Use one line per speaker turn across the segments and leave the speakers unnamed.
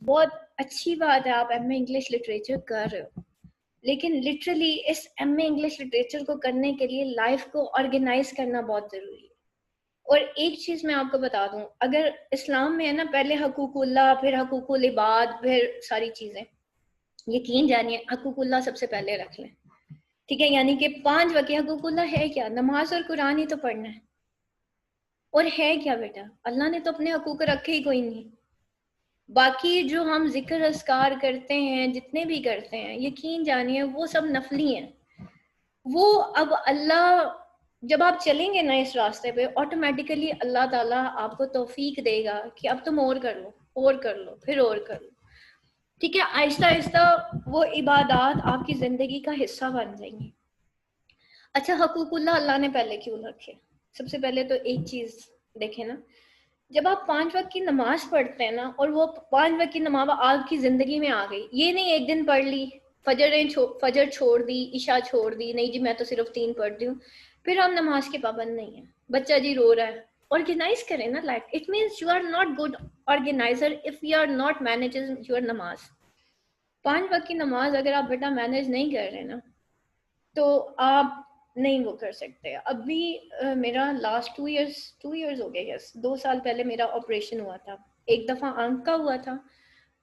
बहुत अच्छी बात है, आप एमए इंग्लिश लिटरेचर कर रहे हो, लेकिन लिटरली इस एमए इंग्लिश लिटरेचर को करने के लिए लाइफ को ऑर्गेनाइज करना बहुत जरूरी है। और एक चीज मैं आपको बता दूं, अगर इस्लाम में है ना, पहले हकूकुल्लाह, फिर हकूकुल इबाद, फिर सारी चीजें, यकीन जानिए हकूकुल्लाह सबसे पहले रख लें। ठीक है, यानी कि 5 वक्त हकूकुल्लाह है क्या? नमाज और कुरान ही तो पढ़ना है। और है क्या बेटा, अल्लाह ने तो अपने हकूक रखे ही कोई नहीं। बाकी जो हम जिक्र अस्कार करते हैं, जितने भी करते हैं, यकीन जानिए वो सब नफली हैं। वो अब अल्लाह, जब आप चलेंगे ना इस रास्ते पे, ऑटोमेटिकली अल्लाह ताला आपको तौफीक देगा कि अब तुम और कर लो, और कर लो, फिर और कर लो। ठीक है, आहिस्ता आहिस्ता वो इबादत आपकी जिंदगी का हिस्सा बन जाएंगी। अच्छा, हकूकुल्लाह अल्लाह ने पहले क्यों रखे? सबसे पहले तो एक चीज देखें ना, जब आप 5 वक्त की नमाज पढ़ते हैं ना, और वो 5 वक्त की नमाज आपकी जिंदगी में आ गई, ये नहीं एक दिन पढ़ ली, फजर छोड़ दी, ईशा छोड़ दी, नहीं जी मैं तो सिर्फ 3 पढ़ती हूँ, फिर हम नमाज के पाबंद नहीं है। बच्चा जी रो रहा है, ऑर्गेनाइज करें ना life. It means you are not good organizer if you are not managing your नमाज। 5 वक्त की नमाज अगर आप बेटा मैनेज नहीं कर रहे ना, तो आप नहीं वो कर सकते। अभी मेरा लास्ट 2 इयर्स हो गए, यस 2 साल पहले मेरा ऑपरेशन हुआ था। एक दफ़ा आंख का हुआ था,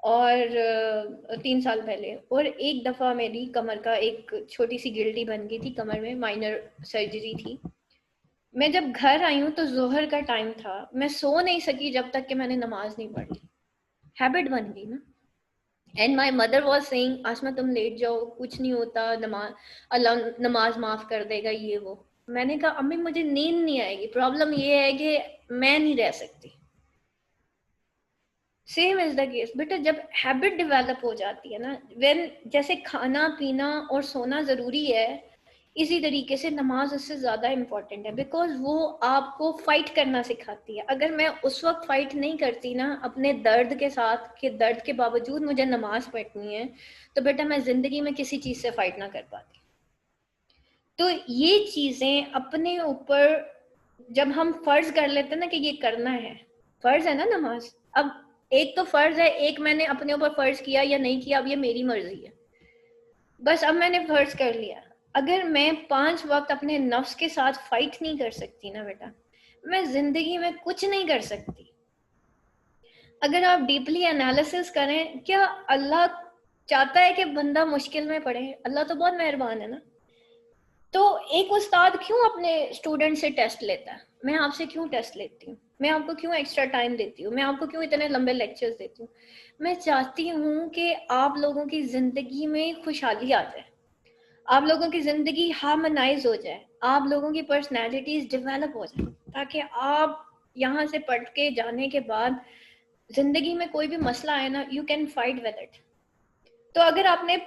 और 3 साल पहले, और एक दफ़ा मेरी कमर का एक छोटी सी गिल्टी बन गई थी कमर में, माइनर सर्जरी थी। मैं जब घर आई हूँ तो जोहर का टाइम था, मैं सो नहीं सकी जब तक कि मैंने नमाज नहीं पढ़ी। हैबिट बन गई ना। And my mother was saying, Asma तुम लेट जाओ, कुछ नहीं होता, नमाज, अल्लाह नमाज माफ कर देगा, ये वो। मैंने कहा अम्मी मुझे नींद नहीं आएगी, प्रॉब्लम ये है कि मैं नहीं रह सकती। सेम इज द केस बेटा, जब हैबिट डेवलप हो जाती है ना, व्हेन, जैसे खाना पीना और सोना जरूरी है, इसी तरीके से नमाज उससे ज्यादा इंपॉर्टेंट है, बिकॉज वो आपको फाइट करना सिखाती है। अगर मैं उस वक्त फाइट नहीं करती ना अपने दर्द के साथ, कि दर्द के बावजूद मुझे नमाज पढ़नी है, तो बेटा मैं जिंदगी में किसी चीज से फाइट ना कर पाती। तो ये चीजें अपने ऊपर जब हम फर्ज कर लेते हैं ना कि ये करना है, फर्ज है ना नमाज। अब एक तो फर्ज है, एक मैंने अपने ऊपर फर्ज किया या नहीं किया, अब ये मेरी मर्जी है। बस अब मैंने फर्ज कर लिया। अगर मैं 5 वक्त अपने नफ्स के साथ फाइट नहीं कर सकती ना बेटा, मैं जिंदगी में कुछ नहीं कर सकती। अगर आप डीपली एनालिसिस करें, क्या अल्लाह चाहता है कि बंदा मुश्किल में पड़े? अल्लाह तो बहुत मेहरबान है ना। तो एक उस्ताद क्यों अपने स्टूडेंट से टेस्ट लेता है? मैं आपसे क्यों टेस्ट लेती हूँ? मैं आपको क्यों एक्स्ट्रा टाइम देती हूँ? मैं आपको क्यों इतने लंबे लेक्चर्स देती हूँ? मैं चाहती हूँ कि आप लोगों की जिंदगी में खुशहाली आ जाए, आप लोगों की जिंदगी हार्मोनाइज हो जाए, आप लोगों की पर्सनैलिटीज डेवलप हो जाए, ताकि आप यहाँ से पढ़ के जाने के बाद जिंदगी में कोई भी मसला आए ना, you can fight with it. तो अगर आपने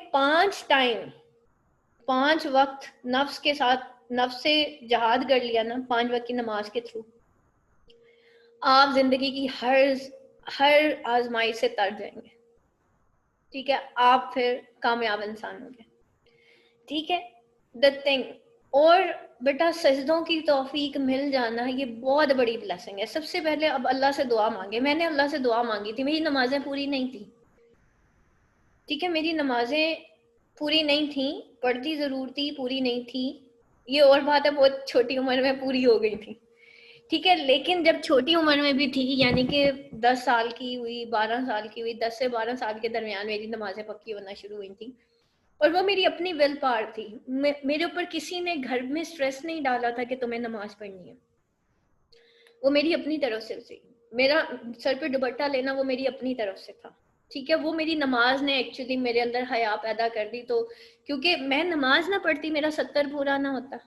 5 वक्त नफ्स के साथ, नफ्स से जहाद कर लिया ना 5 वक्त की नमाज के थ्रू, आप जिंदगी की हर हर आजमाइश से तर जाएंगे। ठीक है, आप फिर कामयाब इंसान होंगे। ठीक है, द थिंग। और बेटा सजदों की तौफीक मिल जाना ये बहुत बड़ी ब्लेसिंग है। सबसे पहले अब अल्लाह से दुआ मांगे। मैंने अल्लाह से दुआ मांगी थी, मेरी नमाजें पूरी नहीं थी। ठीक है, मेरी नमाजें पूरी नहीं थी, पढ़ती जरूर थी, पूरी नहीं थी। ये और बात है, बहुत छोटी उम्र में पूरी हो गई थी। ठीक है, लेकिन जब छोटी उम्र में भी थी, यानी कि 10 साल की हुई, 12 साल की हुई, 10 से 12 साल के दरमियान मेरी नमाजें पक्की होना शुरू हुई थी। और वो मेरी अपनी विल पावर थी। मेरे ऊपर किसी ने घर में स्ट्रेस नहीं डाला था कि तुम्हें नमाज पढ़नी है, वो मेरी अपनी तरफ से थी। मेरा सर पे दुपट्टा लेना वो मेरी अपनी तरफ से था। ठीक है, वो मेरी नमाज ने एक्चुअली मेरे अंदर हया पैदा कर दी। तो क्योंकि मैं नमाज ना पढ़ती, मेरा 70 पूरा ना होता।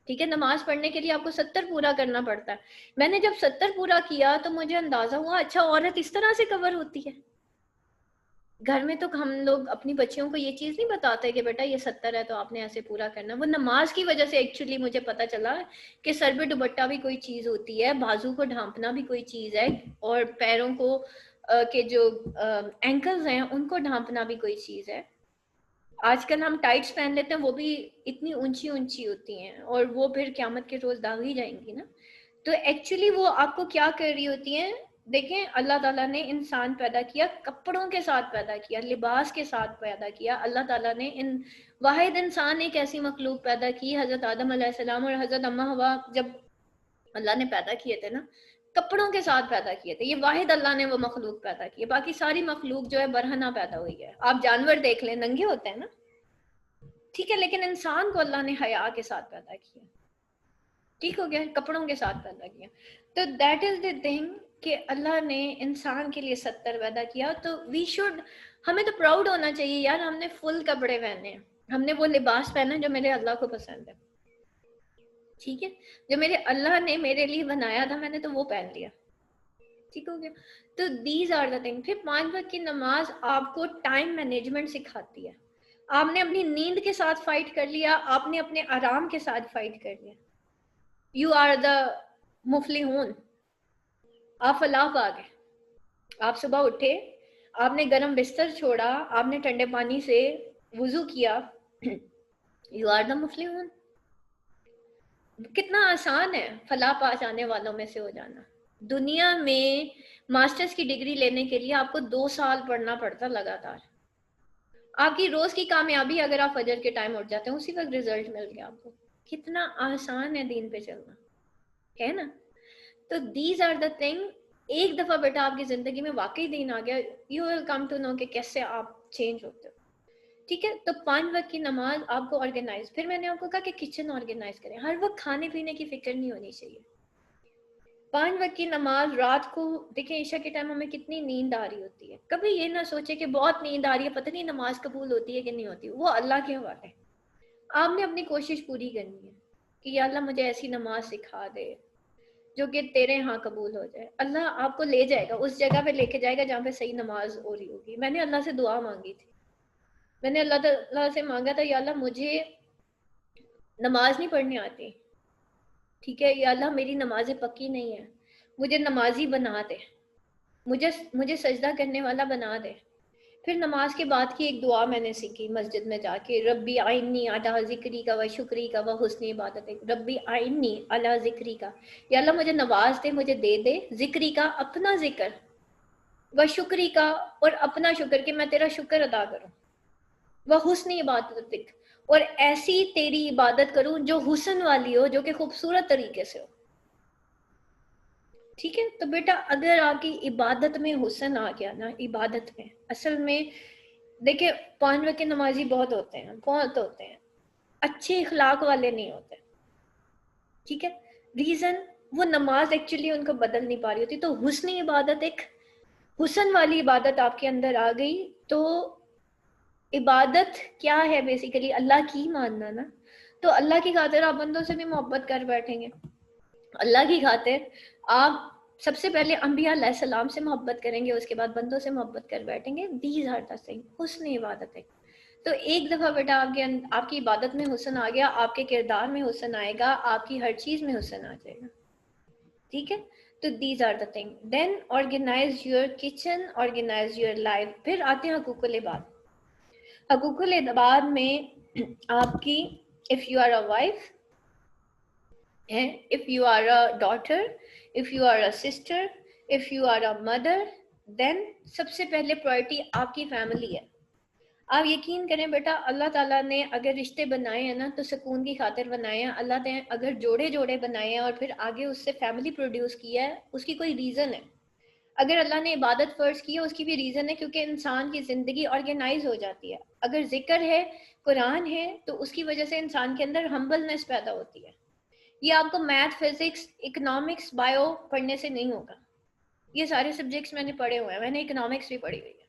ठीक है, नमाज पढ़ने के लिए आपको 70 पूरा करना पड़ता है। मैंने जब 70 पूरा किया तो मुझे अंदाजा हुआ, अच्छा औरत इस तरह से कवर होती है। घर में तो हम लोग अपनी बच्चियों को ये चीज नहीं बताते कि बेटा ये 70 है तो आपने ऐसे पूरा करना। वो नमाज की वजह से एक्चुअली मुझे पता चला कि सर पे दुपट्टा भी कोई चीज होती है, बाजू को ढांपना भी कोई चीज है, और पैरों को के जो एंकल्स हैं उनको ढांपना भी कोई चीज है। आजकल हम टाइट्स पहन लेते हैं, वो भी इतनी ऊंची ऊंची होती हैं, और वो फिर क्यामत के रोज दागी जाएंगी ना। तो एक्चुअली वो आपको क्या कर रही होती हैं, देखें, अल्लाह ताला ने इंसान पैदा किया, कपड़ों के साथ पैदा किया, लिबास के साथ पैदा किया। अल्लाह ताला ने वाहिद इंसान एक ऐसी मखलूक पैदा की, हजरत आदम अलैहिस्सलाम और हजरत अम्मा हवा जब अल्लाह ने पैदा किए थे ना, कपड़ों के साथ पैदा किए थे। ये वाहिद अल्लाह ने वो मखलूक पैदा की है। बाकी सारी मखलूक जो है बरहना पैदा हुई है। आप जानवर देख लें, नंगे होते हैं ना, ठीक है, लेकिन इंसान को अल्लाह ने हया के साथ पैदा किया। ठीक हो गया, कपड़ों के साथ पैदा किया। तो दैट इज द थिंग कि अल्लाह ने इंसान के लिए 70 पैदा किया। तो वी शुड, हमें तो प्राउड होना चाहिए यार, हमने फुल कपड़े पहने हैं, हमने वो लिबास पहना जो मेरे अल्लाह को पसंद है। ठीक है, जो मेरे अल्लाह ने मेरे लिए बनाया था मैंने तो वो पहन लिया। ठीक हो गया। तो दीज आर द थिंग। फिर 5 वक्त की नमाज आपको टाइम मैनेजमेंट सिखाती है। आपने अपनी नींद के साथ फाइट कर लिया, आपने अपने आराम के साथ फाइट कर लिया। यू आर द मुफलिहून, आप फलाह पा गए। आप सुबह उठे, आपने गर्म बिस्तर छोड़ा, आपने ठंडे पानी से वुजू किया, यू आर द मुफलिहून। कितना आसान है फलाह पा जाने वालों में से हो जाना। दुनिया में मास्टर्स की डिग्री लेने के लिए आपको 2 साल पढ़ना पड़ता लगातार। आपकी रोज की कामयाबी, अगर आप फजर के टाइम उठ जाते हैं उसी वक्त रिजल्ट मिल गया आपको। कितना आसान है दीन पे चलना, है ना। तो दीज आर द थिंग। एक दफा बेटा आपकी जिंदगी में वाकई दीन आ गया, you will come to know कि कैसे आप चेंज होते हो। ठीक है, तो 5 वक्त की नमाज आपको ऑर्गेनाइज। फिर मैंने आपको कहा कि किचन ऑर्गेनाइज करें, हर वक्त खाने पीने की फिक्र नहीं होनी चाहिए। 5 वक्त की नमाज रात को, देखिए ईशा के टाइम हमें कितनी नींद आ रही होती है, कभी ये ना सोचे कि बहुत नींद आ रही है, पता नहीं नमाज कबूल होती है कि नहीं होती, वो अल्लाह के हवाले। आपने अपनी कोशिश पूरी करनी है कि या अल्लाह मुझे ऐसी नमाज सिखा दे जो कि तेरे यहाँ कबूल हो जाए। अल्लाह आपको ले जाएगा, उस जगह पे लेके जाएगा जहाँ पे सही नमाज हो रही होगी। मैंने अल्लाह से दुआ मांगी थी, मैंने अल्लाह ताला से मांगा था, या अल्लाह मुझे नमाज नहीं पढ़नी आती, ठीक है, या अल्लाह मेरी नमाजें पक्की नहीं है, मुझे नमाजी बना दे, मुझे मुझे सजदा करने वाला बना दे। फिर नमाज के बाद की एक दुआ मैंने सीखी मस्जिद में जाके, रब्बी आइन्नी अला जिक्री का व शुक्री का व हुस्न इबादत। रब्बी आइन्नी अला जिक्री का, या अल्लाह मुझे नवाज दे, मुझे दे जिक्री का, अपना जिक्र, व शुक्री का, और अपना शुक्र कि मैं तेरा शुक्र अदा करूं, व हुस्न इबादत, और ऐसी तेरी इबादत करूं जो हुस्न वाली हो, जो कि खूबसूरत तरीके से हो। ठीक है, तो बेटा अगर आपकी इबादत में हुस्न आ गया ना, इबादत में असल में देखिए 5 वक्त के नमाजी बहुत होते हैं, बहुत होते हैं, अच्छे इखलाक वाले नहीं होते। ठीक है, रीजन वो नमाज एक्चुअली उनको बदल नहीं पा रही होती। तो हुस्न इबादत, एक हुस्न वाली इबादत आपके अंदर आ गई। तो इबादत क्या है, बेसिकली अल्लाह की मानना ना। तो अल्लाह की खातिर आप बंदों से भी मोहब्बत कर बैठेंगे, अल्लाह की खातिर आप सबसे पहले अंबिया अलैहिस्सलाम से मोहब्बत करेंगे, उसके बाद बंदों से मोहब्बत कर बैठेंगे। दीज आर द थिंग, हुस्न इबादत है। तो एक दफा बेटा आपकी इबादत में हुस्न आ गया, आपके किरदार में हुस्न आएगा, आपकी हर चीज में हुस्न आ जाएगा। ठीक है, तो these are the thing. Then organise your kitchen, organise your life. फिर आते हैं हकूकुल इबाद। हकूकुल इबाद में आपकी, if you are a wife, if you are a daughter, if you are a sister, if you are a mother, then सबसे पहले प्रायोरिटी आपकी फैमिली है। आप यकीन करें बेटा, अल्लाह ताला ने अगर रिश्ते बनाए हैं ना तो सुकून की खातिर बनाए हैं। अल्लाह ने अगर जोड़े जोड़े बनाए हैं और फिर आगे उससे फैमिली प्रोड्यूस किया है, उसकी कोई रीज़न है। अगर अल्लाह ने इबादत फ़र्ज की है, उसकी भी रीज़न है, क्योंकि इंसान की ज़िंदगी ऑर्गेनाइज हो जाती है। अगर जिक्र है, कुरान है, तो उसकी वजह से इंसान के अंदर हम्बलनेस पैदा होती है। ये आपको मैथ, फिजिक्स, इकोनॉमिक्स, बायो पढ़ने से नहीं होगा। ये सारे सब्जेक्ट्स मैंने पढ़े हुए हैं, मैंने इकोनॉमिक्स भी पढ़ी हुई है।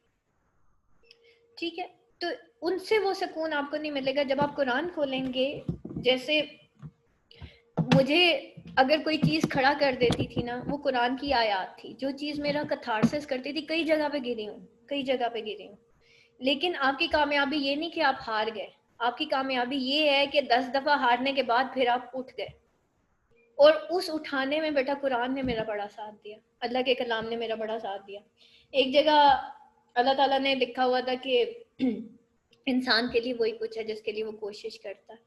ठीक है, तो उनसे वो सुकून आपको नहीं मिलेगा जब आप कुरान खोलेंगे। जैसे मुझे अगर कोई चीज़ खड़ा कर देती थी ना, वो कुरान की आयत थी। जो चीज़ मेरा कथारसिस करती थी, कई जगह पे गिरी हूँ, कई जगह पे गिरी हूँ। लेकिन आपकी कामयाबी ये नहीं कि आप हार गए, आपकी कामयाबी ये है कि 10 दफ़ा हारने के बाद फिर आप उठ गए। और उस उठाने में बेटा कुरान ने मेरा बड़ा साथ दिया, अल्लाह के कलाम ने मेरा बड़ा साथ दिया। एक जगह अल्लाह ताला ने लिखा हुआ था कि इंसान के लिए वही कुछ है जिसके लिए वो कोशिश करता है।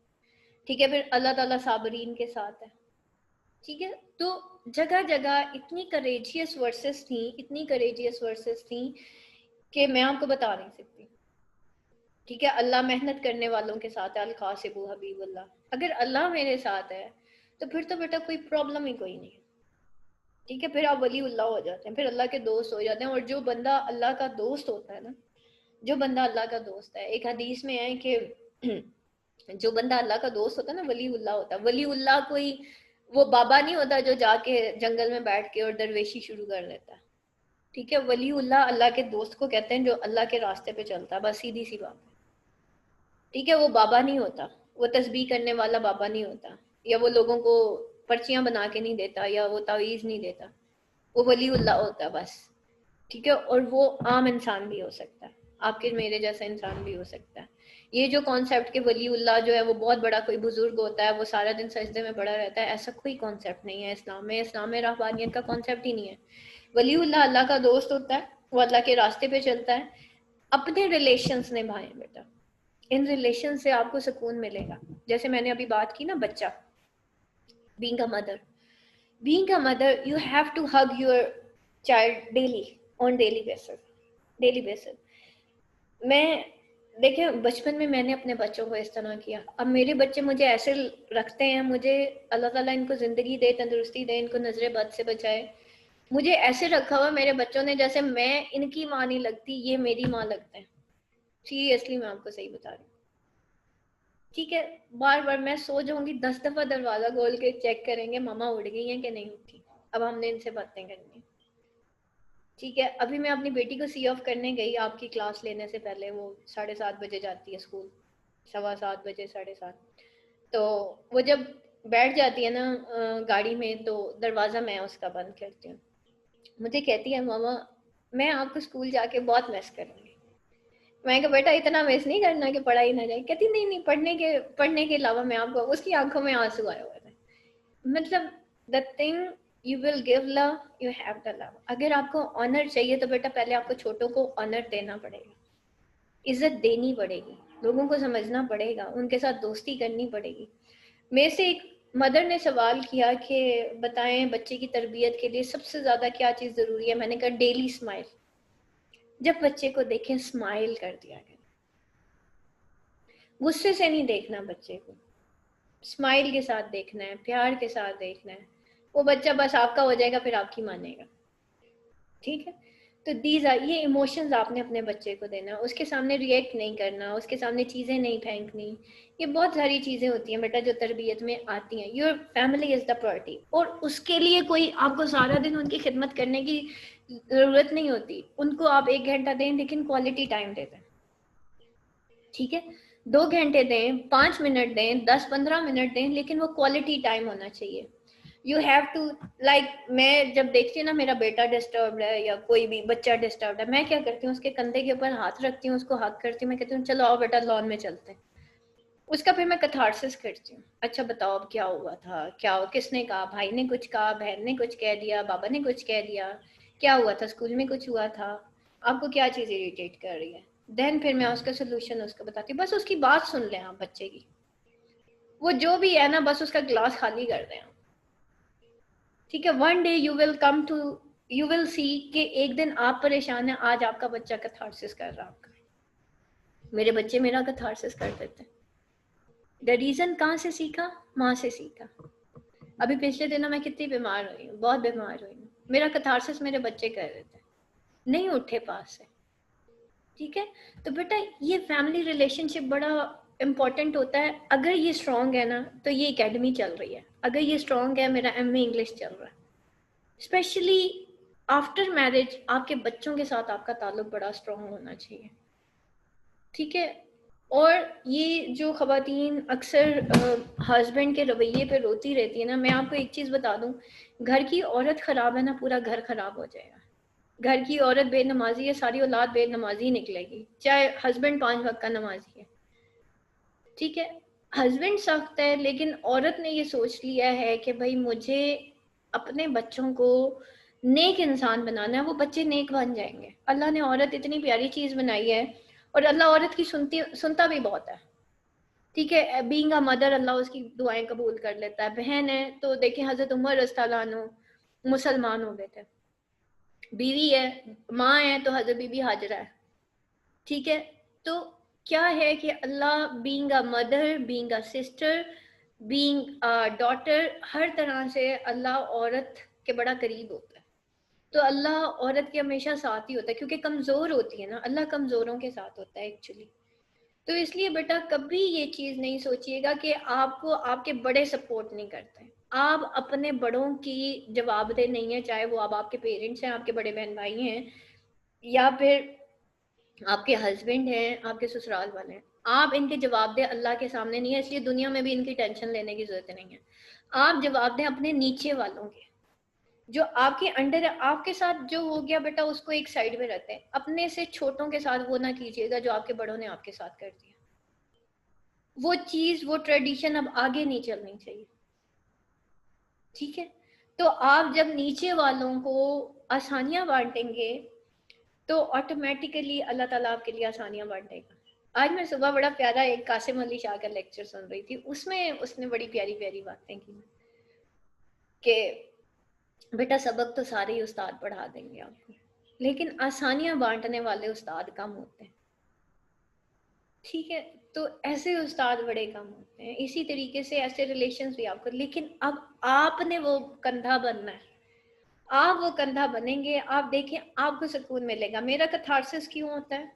ठीक है, फिर अल्लाह ताला साबरीन के साथ है। ठीक है, तो जगह जगह इतनी करेजियस वर्सेस थी कि मैं आपको बता नहीं सकती। ठीक है, अल्लाह मेहनत करने वालों के साथ है, अल खासिबु हबीबुल्लाह। अगर अल्लाह मेरे साथ है तो फिर तो बेटा कोई प्रॉब्लम ही कोई नहीं है। ठीक है, फिर आप वलीउल्लाह हो जाते हैं, फिर अल्लाह के दोस्त हो जाते हैं। और जो बंदा अल्लाह का दोस्त होता है ना, जो बंदा अल्लाह का दोस्त है, एक हदीस में है कि जो बंदा अल्लाह का दोस्त होता है ना, वलीउल्लाह होता है। वलीउल्लाह कोई वो बाबा नहीं होता जो जाके जंगल में बैठ के और दरवेशी शुरू कर लेता है। ठीक है, वलीउल्लाह अल्लाह के दोस्त को कहते हैं जो अल्लाह के रास्ते पे चलता है, बस सीधी सी बात है। ठीक है, वो बाबा नहीं होता, वो तस्बीह करने वाला बाबा नहीं होता, या वो लोगों को पर्चियां बना के नहीं देता, या वो तावीज़ नहीं देता। वो वलीउल्लाह होता है बस। ठीक है, और वो आम इंसान भी हो सकता है, आपके मेरे जैसा इंसान भी हो सकता है। ये जो कॉन्सेप्ट के वलीउल्लाह जो है वो बहुत बड़ा कोई बुजुर्ग होता है, वो सारा दिन सजदे में पड़ा रहता है, ऐसा कोई कॉन्सेप्ट नहीं है इस्लाम में। इस्लाम में रहबानियत का कॉन्सेप्ट ही नहीं है। वलीउल्लाह अल्लाह का दोस्त होता है, वो अल्लाह के रास्ते पे चलता है। अपने रिलेशंस निभाएं बेटा, इन रिलेशन से आपको सुकून मिलेगा। जैसे मैंने अभी बात की ना, बच्चा, being a mother, being a mother you have to hug your child daily, on daily basis. मैं देखिए, बचपन में मैंने अपने बच्चों को इस तरह किया, अब मेरे बच्चे मुझे ऐसे रखते हैं, मुझे अल्लाह ताला इनको जिंदगी दे, तंदुरुस्ती दे, इनको नजरे बद से बचाए। मुझे ऐसे रखा हुआ मेरे बच्चों ने जैसे मैं इनकी माँ नहीं लगती, ये मेरी माँ लगते हैं। सीरियसली मैं आपको सही बता रही हूँ। ठीक है, बार बार मैं सो जाऊंगी, 10 दफा दरवाजा खोल के चेक करेंगे मामा उठ गई हैं कि नहीं उठी, अब हमने इनसे बातें करनी। ठीक है, अभी मैं अपनी बेटी को सी ऑफ करने गई, आपकी क्लास लेने से पहले। वो 7:30 बजे जाती है स्कूल, 7:15 बजे, 7:30। तो वो जब बैठ जाती है ना गाड़ी में, तो दरवाज़ा मैं उसका बंद करती हूँ। मुझे कहती है मामा मैं आपको स्कूल जाके बहुत मिस करूँगी। मैं कहा बेटा इतना मिस नहीं करना कि पढ़ाई ना जाए। कहती नहीं नहीं, पढ़ने के अलावा मैं आपको, उसकी आंखों में आंसू आए हुए थे। मतलब the thing you will give love, you have the love. अगर आपको ऑनर चाहिए तो बेटा पहले आपको छोटों को ऑनर देना पड़ेगा, इज्जत देनी पड़ेगी, लोगों को समझना पड़ेगा, उनके साथ दोस्ती करनी पड़ेगी। मेरे से एक मदर ने सवाल किया कि बताएं बच्चे की तरबियत के लिए सबसे ज्यादा क्या चीज जरूरी है। मैंने कहा डेली स्माइल। जब बच्चे को देखें स्माइल कर दिया करें, गुस्से से नहीं देखना बच्चे को, स्माइल के साथ देखना है, प्यार के साथ देखना है। वो बच्चा बस आपका हो जाएगा, फिर आपकी मानेगा। ठीक है, तो दीज आर, ये इमोशंस आपने अपने बच्चे को देना, उसके सामने रिएक्ट नहीं करना, उसके सामने चीज़ें नहीं फेंकनी। ये बहुत सारी चीज़ें होती हैं बेटा जो तरबियत में आती हैं। Your family is the priority, और उसके लिए कोई आपको सारा दिन उनकी खिदमत करने की ज़रूरत नहीं होती। उनको आप 1 घंटा दें, लेकिन क्वालिटी टाइम दे दें। ठीक है, 2 घंटे दें, 5 मिनट दें, 10-15 मिनट दें, लेकिन वो क्वालिटी टाइम होना चाहिए। यू हैव टू, लाइक मैं जब देखती हूँ ना मेरा बेटा डिस्टर्ब है या कोई भी बच्चा डिस्टर्ब है, मैं क्या करती हूँ उसके कंधे के ऊपर हाथ रखती हूँ, उसको हक करती हूँ, मैं कहती हूँ चलो आओ बेटा लॉन में चलते हैं। उसका फिर मैं कथारसिस करती हूँ, अच्छा बताओ अब क्या हुआ था, क्या किसने कहा, भाई ने कुछ कहा, बहन ने कुछ कह दिया, बाबा ने कुछ कह दिया, क्या हुआ था, स्कूल में कुछ हुआ था, आपको क्या चीज़ इरिटेट कर रही है। देन फिर मैं उसका सोल्यूशन उसको बताती हूँ। बस उसकी बात सुन लें आप बच्चे की, वो जो भी है ना बस उसका ग्लास खाली कर दें। ठीक है, one day you will come to, you will see कि एक दिन आप परेशान हैं, आज आपका बच्चा कथारसिस कर रहा है। मेरे बच्चे मेरा कथारसिस कर देते हैं। द रीजन कहाँ से सीखा, माँ से सीखा। अभी पिछले दिनों मैं कितनी बीमार हुई हूँ, बहुत बीमार हुई हूँ, मेरा कथारसिस मेरे बच्चे कर देते हैं, नहीं उठे पास से। ठीक है, तो बेटा ये फैमिली रिलेशनशिप बड़ा इम्पोर्टेंट होता है। अगर ये स्ट्रांग है ना तो ये एकेडमी चल रही है, अगर ये स्ट्रांग है, मेरा एमए इंग्लिश चल रहा है। स्पेशली आफ्टर मैरिज आपके बच्चों के साथ आपका ताल्लुक बड़ा स्ट्रांग होना चाहिए। ठीक है, और ये जो खवातीन अक्सर हस्बैंड के रवैये पे रोती रहती है ना, मैं आपको एक चीज़ बता दूं, घर की औरत खराब है ना पूरा घर खराब हो जाएगा। घर की औरत बेनमाजी है, सारी औलाद बेनमाजी निकलेगी, चाहे हस्बैंड 5 वक्त का नमाजी है। ठीक है, हस्बैंड सख्त है, लेकिन औरत ने ये सोच लिया है कि भाई मुझे अपने बच्चों को नेक इंसान बनाना है, वो बच्चे नेक बन जाएंगे। अल्लाह ने औरत इतनी प्यारी चीज़ बनाई है, और अल्लाह औरत की सुनता भी बहुत है। ठीक है, बीइंग अ मदर अल्लाह उसकी दुआएं कबूल कर लेता है। बहन है तो देखिए हजरत उमर रज़ियल्लाहु अन्हु मुसलमान हो गए थे। बीवी है, माँ है तो हजरत बीबी हाजरा है। ठीक है, तो क्या है कि Allah being a mother, being a sister, being a daughter, हर तरह से अल्लाह औरत के बड़ा करीब होता है। तो अल्लाह औरत के हमेशा साथ ही होता है, क्योंकि कमजोर होती है ना, अल्लाह कमजोरों के साथ होता है एक्चुअली। तो इसलिए बेटा कभी ये चीज नहीं सोचिएगा कि आपको आपके बड़े सपोर्ट नहीं करते। आप अपने बड़ों की जवाबदेह नहीं है, चाहे वो अब आपके पेरेंट्स हैं, आपके बड़े बहन भाई हैं, या फिर आपके हस्बैंड हैं, आपके ससुराल वाले हैं। आप इनके जवाबदेह अल्लाह के सामने नहीं है, इसलिए दुनिया में भी इनकी टेंशन लेने की जरूरत नहीं है। आप जवाबदेह अपने नीचे वालों के, जो आपके अंडर है। आपके साथ जो हो गया बेटा उसको एक साइड में रखते हैं, अपने से छोटों के साथ वो ना कीजिएगा जो आपके बड़ों ने आपके साथ कर दिया। वो चीज, वो ट्रेडिशन अब आगे नहीं चलनी चाहिए। ठीक है, तो आप जब नीचे वालों को आसानियां बांटेंगे तो ऑटोमेटिकली अल्लाह ताला आपके लिए आसानियां बांटेगा। आज मैं सुबह बड़ा प्यारा एक कासिम अली शाह का लेक्चर सुन रही थी, उसमें उसने बड़ी प्यारी प्यारी बातें की कि बेटा सबक तो सारे ही उस्ताद पढ़ा देंगे आपको, लेकिन आसानियां बांटने वाले उस्ताद कम होते हैं। ठीक है, तो ऐसे उस्ताद बड़े कम होते हैं। इसी तरीके से ऐसे रिलेशंस भी आपको, लेकिन अब आपने वो कंधा बनना है। आप वो कंधा बनेंगे, आप देखें आपको सुकून मिलेगा। मेरा कथारसिस क्यों होता है?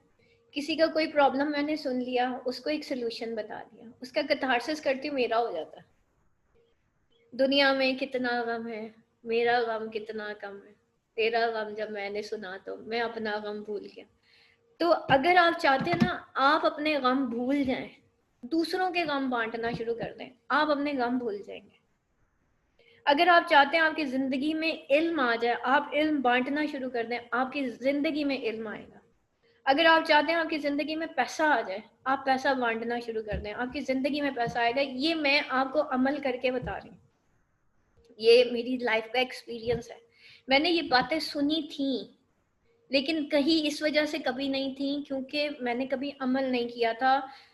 किसी का कोई प्रॉब्लम मैंने सुन लिया, उसको एक सोल्यूशन बता दिया, उसका कथारसिस करती हूँ, मेरा हो जाता है। दुनिया में कितना गम है, मेरा गम कितना कम है, तेरा गम जब मैंने सुना तो मैं अपना गम भूल गया। तो अगर आप चाहते हैं ना आप अपने गम भूल जाएं, दूसरों के गम बांटना शुरू कर दें, आप अपने गम भूल जाएंगे। अगर आप चाहते हैं आपकी जिंदगी में इल्म आ जाए, आप इल्म बांटना शुरू कर दें, आपकी जिंदगी में इल्म आएगा। अगर आप चाहते हैं आपकी जिंदगी में पैसा आ जाए, आप पैसा बांटना शुरू कर दें, आपकी जिंदगी में पैसा आएगा। ये मैं आपको अमल करके बता रही हूँ, ये मेरी लाइफ का एक्सपीरियंस है। मैंने ये बातें सुनी थी, लेकिन कहीं इस वजह से कभी नहीं थी क्योंकि मैंने कभी अमल नहीं किया था।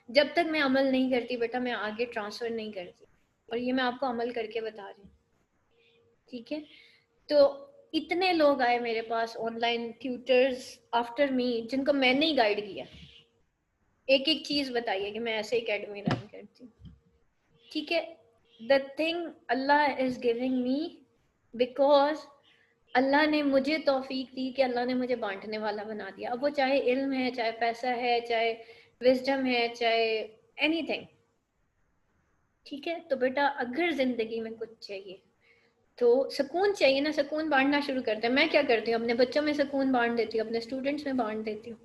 जब तक मैं अमल नहीं करती बेटा मैं आगे ट्रांसफर नहीं करती, और ये मैं आपको अमल करके बता रही हूँ। ठीक है, तो इतने लोग आए मेरे पास ऑनलाइन ट्यूटर्स आफ्टर मी, जिनको मैंने ही गाइड किया। एक एक चीज बताइए कि मैं ऐसे एकेडमी रन करती हूँ। ठीक है, the thing Allah is giving me, because Allah ने मुझे तौफीक दी कि अल्लाह ने मुझे बांटने वाला बना दिया। अब वो चाहे इल्म है, चाहे पैसा है, चाहे विजडम है, चाहे एनीथिंग। ठीक है, तो बेटा अगर जिंदगी में कुछ चाहिए तो सुकून चाहिए ना, सुकून बांटना शुरू करते हैं। मैं क्या करती हूँ, अपने बच्चों में सुकून बांट देती हूँ, अपने स्टूडेंट्स में बांट देती हूँ।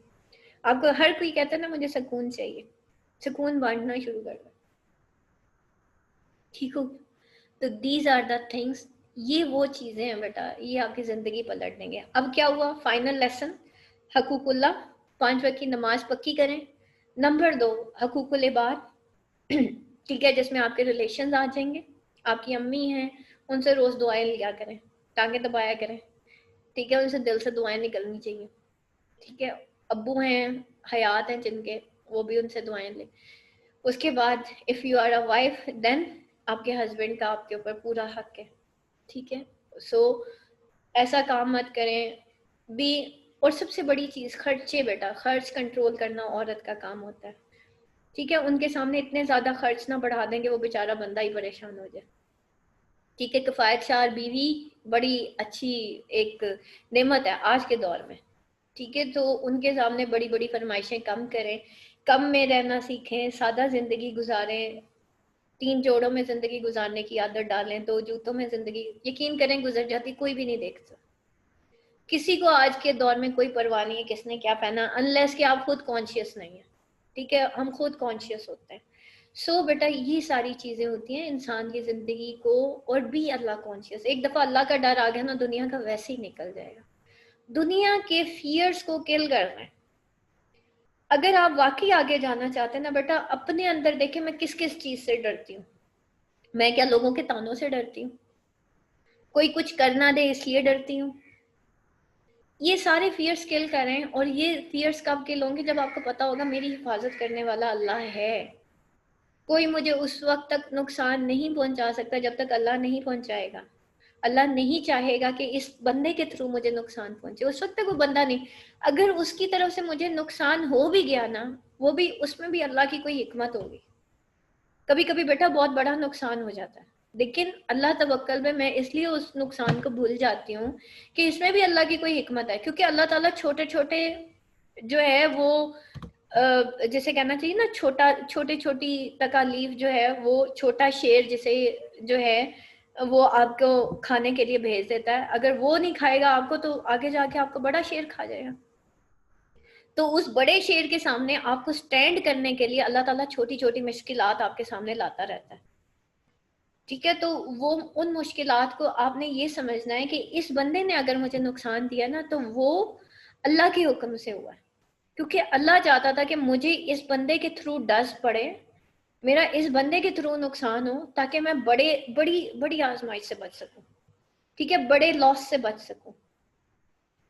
आपको हर कोई कहता है ना मुझे सुकून चाहिए, सुकून बांटना शुरू कर दो। ठीक हो, तो दीज आर द थिंग्स, ये वो चीजें हैं बेटा, ये आपकी जिंदगी पलट देंगे। अब क्या हुआ, फाइनल लेसन, हकूकुल्लाह, 5 वक्त की नमाज पक्की करें। नंबर 2, हकूकुल इबाद। ठीक है, जिसमें आपके रिलेशन आ जाएंगे। आपकी अम्मी हैं, उनसे रोज दुआएं लिया करें, टांगे दबाया करें। ठीक है, उनसे दिल से दुआएं निकलनी चाहिए। ठीक है, अब्बू हैं, हयात हैं जिनके, वो भी उनसे दुआएं लें। उसके बाद if you are a wife then आपके हस्बैंड का आपके ऊपर पूरा हक है। ठीक है, सो ऐसा काम मत करें भी। और सबसे बड़ी चीज़ खर्चे बेटा, खर्च कंट्रोल करना औरत का काम होता है। ठीक है, उनके सामने इतने ज़्यादा खर्च ना बढ़ा देंगे वो बेचारा बंदा ही परेशान हो जाए। ठीक है, किफ़ायतशार बीवी बड़ी अच्छी एक नेमत है आज के दौर में। ठीक है, तो उनके सामने बड़ी बड़ी फरमाइशें कम करें, कम में रहना सीखें, सादा जिंदगी गुजारें, 3 जोड़ों में जिंदगी गुजारने की आदत डालें, 2 जूतों में जिंदगी यकीन करें गुजर जाती, कोई भी नहीं देखता। किसी को आज के दौर में कोई परवाह नहीं है किसने क्या पहना, अनलेस कि आप खुद कॉन्शियस नहीं है। ठीक है, हम खुद कॉन्शियस होते हैं। सो बेटा ये सारी चीजें होती हैं इंसान की जिंदगी को, और भी अल्लाह कॉन्शियस। एक दफा अल्लाह का डर आ गया ना, दुनिया का वैसे ही निकल जाएगा। दुनिया के फियर्स को किल करना है। अगर आप वाकई आगे जाना चाहते हैं ना बेटा, अपने अंदर देखें मैं किस किस चीज से डरती हूँ। मैं क्या लोगों के तानों से डरती हूँ? कोई कुछ करना दे इसलिए डरती हूँ? ये सारे फियर्स किल करें। और ये फियर्स कब किल होंगे, जब आपको पता होगा मेरी हिफाजत करने वाला अल्लाह है। कोई मुझे उस वक्त तक नुकसान नहीं पहुंचा सकता जब तक अल्लाह नहीं पहुंचाएगा। अल्लाह नहीं चाहेगा कि इस बंदे के थ्रू मुझे नुकसान पहुंचे, उस वक्त तक वो बंदा नहीं। अगर उसकी तरफ से मुझे नुकसान हो भी गया ना, वो भी उसमें भी अल्लाह की कोई हिकमत होगी। कभी कभी बेटा बहुत बड़ा नुकसान हो जाता है, लेकिन अल्लाह तवक्कल में मैं इसलिए उस नुकसान को भूल जाती हूँ कि इसमें भी अल्लाह की कोई हिकमत है, क्योंकि अल्लाह ताला छोटे छोटे जो है वो जैसे कहना चाहिए ना, छोटी छोटी तकालीफ जो है, वो छोटा शेर जिसे जो है वो आपको खाने के लिए भेज देता है। अगर वो नहीं खाएगा आपको, तो आगे जाके आपको बड़ा शेर खा जाएगा। तो उस बड़े शेर के सामने आपको स्टैंड करने के लिए अल्लाह ताला छोटी छोटी मुश्किलात आपके सामने लाता रहता है। ठीक है, तो वो उन मुश्किलात को आपने ये समझना है कि इस बंदे ने अगर मुझे नुकसान दिया ना, तो वो अल्लाह के हुक्म से हुआ है, क्योंकि अल्लाह चाहता था कि मुझे इस बंदे के थ्रू डस्ट पड़े, मेरा इस बंदे के थ्रू नुकसान हो, ताकि मैं बड़ी बड़ी आजमाइश से बच सकूं। ठीक है, बड़े लॉस से बच सकूं।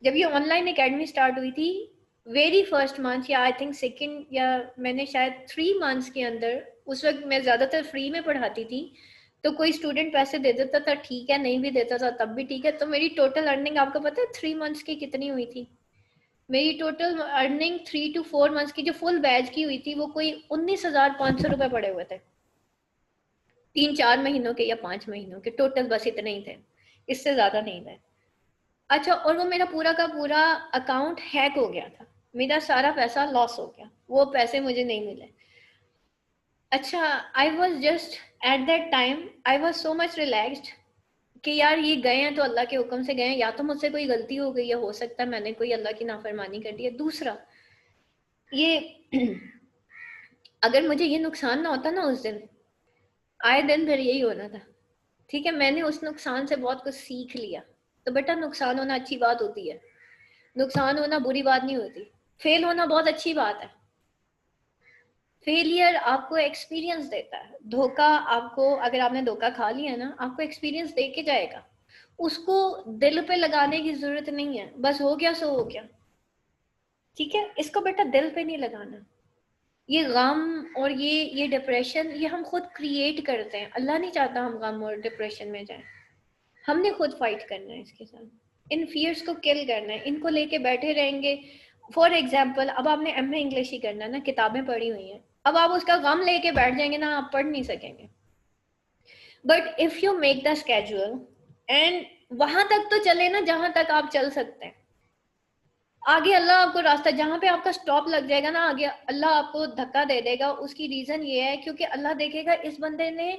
जब ये ऑनलाइन एकेडमी स्टार्ट हुई थी, वेरी फर्स्ट मंथ या आई थिंक सेकेंड, या मैंने शायद 3 मंथ्स के अंदर, उस वक्त मैं ज़्यादातर फ्री में पढ़ाती थी, तो कोई स्टूडेंट पैसे दे देता था ठीक है, नहीं भी देता था तब भी ठीक है। तो मेरी टोटल अर्निंग आपको पता है 3 मंथ्स की कितनी हुई थी? मेरी टोटल अर्निंग 3 to 4 मंथ्स की जो फुल बैच की हुई थी, वो कोई 19,500 रुपये पड़े हुए थे, 3-4 महीनों के या 5 महीनों के टोटल, बस इतने ही थे, इससे ज्यादा नहीं थे। अच्छा, और वो मेरा पूरा का पूरा अकाउंट हैक हो गया था, मेरा सारा पैसा लॉस हो गया, वो पैसे मुझे नहीं मिले। अच्छा, I was just at that time I was so much relaxed कि यार ये गए हैं तो अल्लाह के हुक्म से गए हैं, या तो मुझसे कोई गलती हो गई है, हो सकता है मैंने कोई अल्लाह की नाफरमानी कर दी है। दूसरा ये अगर मुझे ये नुकसान ना होता ना उस दिन, आए दिन फिर यही होना था। ठीक है, मैंने उस नुकसान से बहुत कुछ सीख लिया। तो बेटा, नुकसान होना अच्छी बात होती है, नुकसान होना बुरी बात नहीं होती। फेल होना बहुत अच्छी बात है। फेलियर आपको एक्सपीरियंस देता है। धोखा आपको, अगर आपने धोखा खा लिया ना, आपको एक्सपीरियंस दे के जाएगा। उसको दिल पे लगाने की जरूरत नहीं है, बस हो गया सो हो गया। ठीक है, इसको बेटा दिल पे नहीं लगाना। ये गम और ये डिप्रेशन, ये हम खुद क्रिएट करते हैं। अल्लाह नहीं चाहता हम गम और डिप्रेशन में जाएं। हमने खुद फाइट करना है इसके साथ, इन फियर्स को किल करना है। इनको लेके बैठे रहेंगे। फॉर एग्जाम्पल, अब आपने एमए इंग्लिश ही करना है ना, किताबें पढ़ी हुई हैं, अब आप उसका गम लेके बैठ जाएंगे ना, आप पढ़ नहीं सकेंगे। But if you make the schedule and वहां तक तो चले ना जहां तक आप चल सकते हैं। आगे अल्लाह आपको रास्ता, जहां पे आपका स्टॉप लग जाएगा ना, आगे अल्लाह आपको धक्का दे देगा। उसकी रीजन ये है क्योंकि अल्लाह देखेगा इस बंदे ने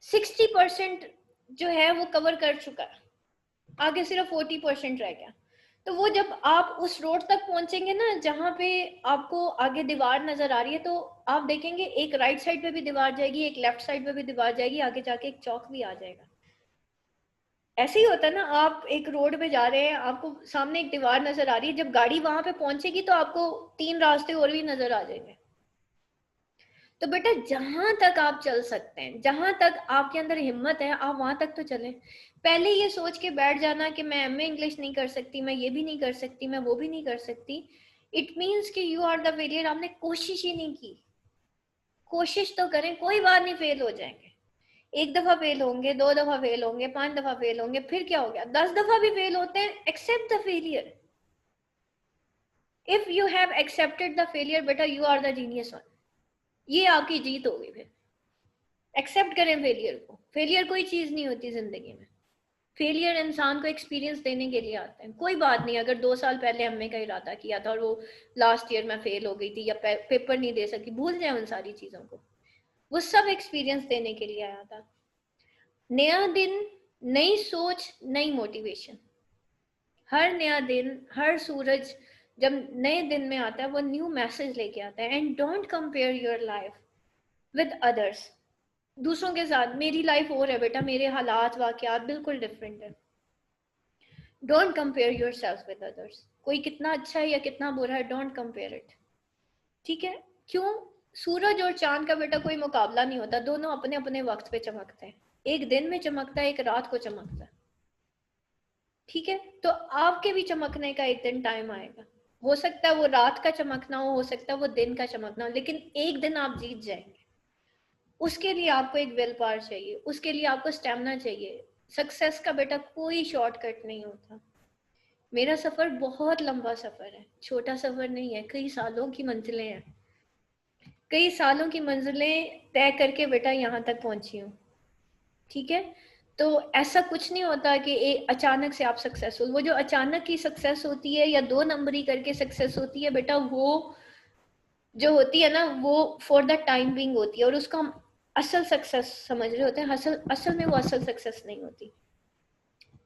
60% जो है वो कवर कर चुका है, आगे सिर्फ 40% रह गया। तो वो जब आप उस रोड तक पहुंचेंगे ना जहां पे आपको आगे दीवार नजर आ रही है, तो आप देखेंगे एक राइट साइड पे भी दीवार जाएगी, एक लेफ्ट साइड पे भी दीवार जाएगी, आगे जाके एक चौक भी आ जाएगा। ऐसे ही होता है ना, आप एक रोड पे जा रहे हैं, आपको सामने एक दीवार नजर आ रही है, जब गाड़ी वहां पे पहुंचेगी तो आपको 3 रास्ते और भी नजर आ जाएंगे। तो बेटा, जहां तक आप चल सकते हैं, जहां तक आपके अंदर हिम्मत है, आप वहां तक तो चलें। पहले ये सोच के बैठ जाना कि मैं एमए इंग्लिश नहीं कर सकती, मैं ये भी नहीं कर सकती, मैं वो भी नहीं कर सकती, इट मीन्स कि यू आर द फेलियर। आपने कोशिश ही नहीं की। कोशिश तो करें, कोई बात नहीं, फेल हो जाएंगे। एक दफा फेल होंगे, 2 दफा फेल होंगे, 5 दफा फेल होंगे, फिर क्या हो गया, 10 दफा भी फेल होते हैं। Accept the failure. If you have accepted the failure, बेटा you are the genius one. ये आपकी जीत होगी। फिर एक्सेप्ट करें फेलियर को। फेलियर कोई चीज नहीं होती जिंदगी में। फेलियर इंसान को एक्सपीरियंस देने के लिए आता है। कोई बात नहीं, अगर 2 साल पहले हमने का इरादा किया था और वो लास्ट ईयर में फेल हो गई थी या पेपर नहीं दे सकी, भूल जाए उन सारी चीजों को। वो सब एक्सपीरियंस देने के लिए आया था। नया दिन, नई सोच, नई मोटिवेशन। हर नया दिन, हर सूरज जब नए दिन में आता है, वो न्यू मैसेज लेके आता है। And don't compare your life with others. दूसरों के साथ मेरी लाइफ और है बेटा, मेरे हालात वाकयात बिल्कुल डिफरेंट है। Don't compare your self with others. कोई कितना अच्छा है या कितना बुरा है, डोंट कंपेयर इट। ठीक है, क्यों? सूरज और चांद का बेटा कोई मुकाबला नहीं होता, दोनों अपने अपने वक्त पे चमकते हैं। एक दिन में चमकता है, एक रात को चमकता है। ठीक है, तो आपके भी चमकने का एक दिन टाइम आएगा। हो सकता है वो रात का चमकना हो सकता है वो दिन का चमकना हो, लेकिन एक दिन आप जीत जाएंगे। उसके लिए आपको एक विल पावर चाहिए, उसके लिए आपको स्टेमिना चाहिए। सक्सेस का बेटा कोई शॉर्टकट नहीं होता। मेरा सफर बहुत लंबा सफर है, छोटा सफर नहीं है, कई सालों की मंजिलें हैं, कई सालों की मंजिलें तय करके बेटा यहाँ तक पहुंची हूँ। ठीक है, तो ऐसा कुछ नहीं होता कि एक अचानक से आप सक्सेसफुल, वो जो अचानक की सक्सेस होती है या 2 नंबरी करके सक्सेस होती है बेटा, वो जो होती है ना वो फॉर द टाइम बिंग होती है, और उसको हम असल सक्सेस समझ रहे होते हैं। असल में वो असल सक्सेस नहीं होती,